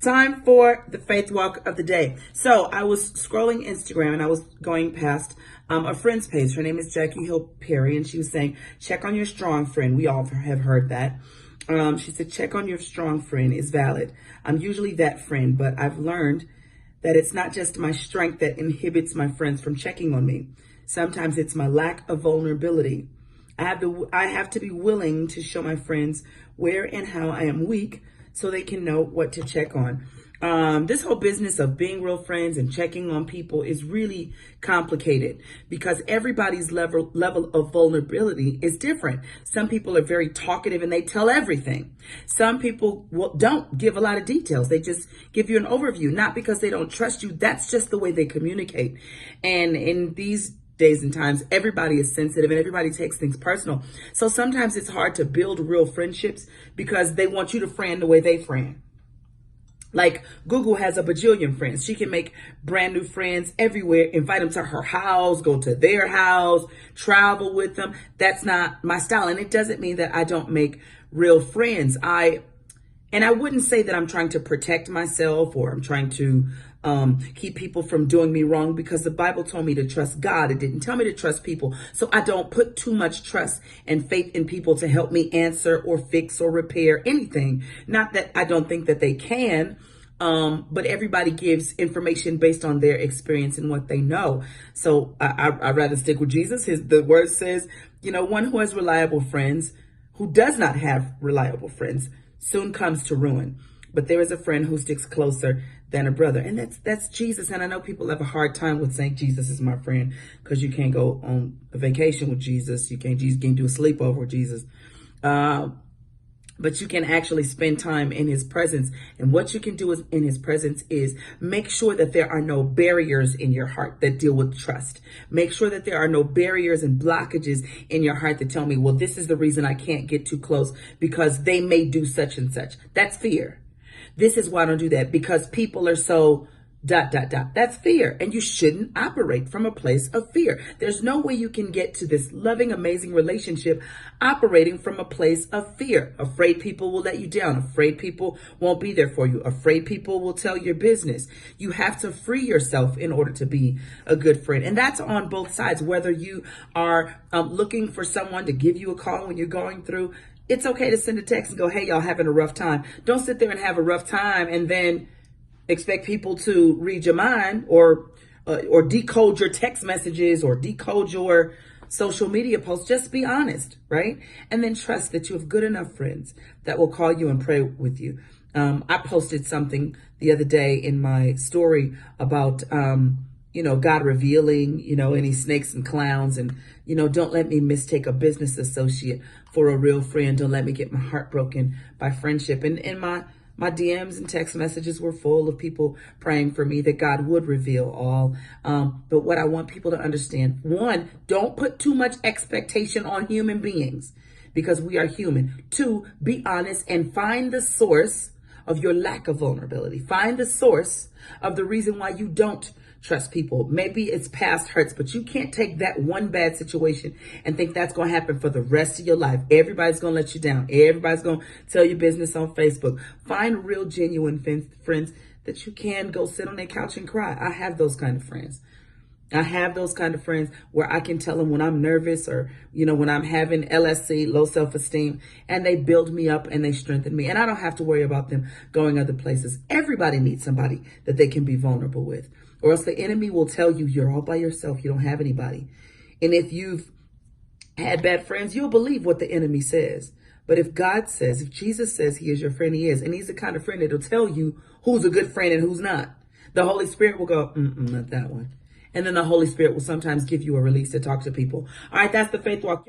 Time for the faith walk of the day. So I was scrolling Instagram and I was going past a friend's page. Her name is Jackie Hill Perry, and she was saying, check on your strong friend. We all have heard that. She said, check on your strong friend is valid. I'm usually that friend, but I've learned that it's not just my strength that inhibits my friends from checking on me. Sometimes it's my lack of vulnerability. I have to be willing to show my friends where and how I am weak so they can know what to check on. This whole business of being real friends and checking on people is really complicated because everybody's level of vulnerability is different. Some people are very talkative and they tell everything. Some people don't give a lot of details. They just give you an overview, not because they don't trust you. That's just the way they communicate. And in these days and times, everybody is sensitive and everybody takes things personal. So sometimes it's hard to build real friendships because they want you to friend the way they friend. Like Google has a bajillion friends. She can make brand new friends everywhere, invite them to her house, go to their house, travel with them. That's not my style. And it doesn't mean that I don't make real friends. And I wouldn't say that I'm trying to protect myself or I'm trying to keep people from doing me wrong, because the Bible told me to trust God. It didn't tell me to trust people. So I don't put too much trust and faith in people to help me answer or fix or repair anything. Not that I don't think that they can, but everybody gives information based on their experience and what they know. So I'd rather stick with Jesus. The word says, one who has reliable friends, who does not have reliable friends, soon comes to ruin. But there is a friend who sticks closer than a brother. And that's Jesus. And I know people have a hard time with saying Jesus is my friend because you can't go on a vacation with Jesus. You can't do a sleepover with Jesus. But you can actually spend time in his presence. And what you can do in his presence is make sure that there are no barriers in your heart that deal with trust. Make sure that there are no barriers and blockages in your heart that tell me, well, this is the reason I can't get too close because they may do such and such. That's fear. This is why I don't do that, because people are so ... That's fear. And you shouldn't operate from a place of fear. There's no way you can get to this loving, amazing relationship operating from a place of fear. Afraid people will let you down. Afraid people won't be there for you. Afraid people will tell your business. You have to free yourself in order to be a good friend. And that's on both sides. Whether you are looking for someone to give you a call when you're going through, it's okay to send a text and go, hey, y'all having a rough time. Don't sit there and have a rough time and then expect people to read your mind or decode your text messages or decode your social media posts. Just be honest, right? And then trust that you have good enough friends that will call you and pray with you. I posted something the other day in my story about, God revealing, any snakes and clowns, and, don't let me mistake a business associate for a real friend. Don't let me get my heart broken by friendship. And my DMs and text messages were full of people praying for me that God would reveal all. But what I want people to understand, one, don't put too much expectation on human beings because we are human. Two, be honest and find the source of your lack of vulnerability. Find the source of the reason why you don't trust people. Maybe it's past hurts, but you can't take that one bad situation and think that's going to happen for the rest of your life. Everybody's going to let you down. Everybody's going to tell your business on Facebook. Find real, genuine friends that you can go sit on their couch and cry. I have those kind of friends. I have those kind of friends where I can tell them when I'm nervous or, when I'm having LSC, low self-esteem, and they build me up and they strengthen me. And I don't have to worry about them going other places. Everybody needs somebody that they can be vulnerable with, or else the enemy will tell you you're all by yourself. You don't have anybody. And if you've had bad friends, you'll believe what the enemy says. But if God says, if Jesus says he is your friend, he is. And he's the kind of friend that'll tell you who's a good friend and who's not. The Holy Spirit will go, not that one. And then the Holy Spirit will sometimes give you a release to talk to people. All right, that's the faith walk.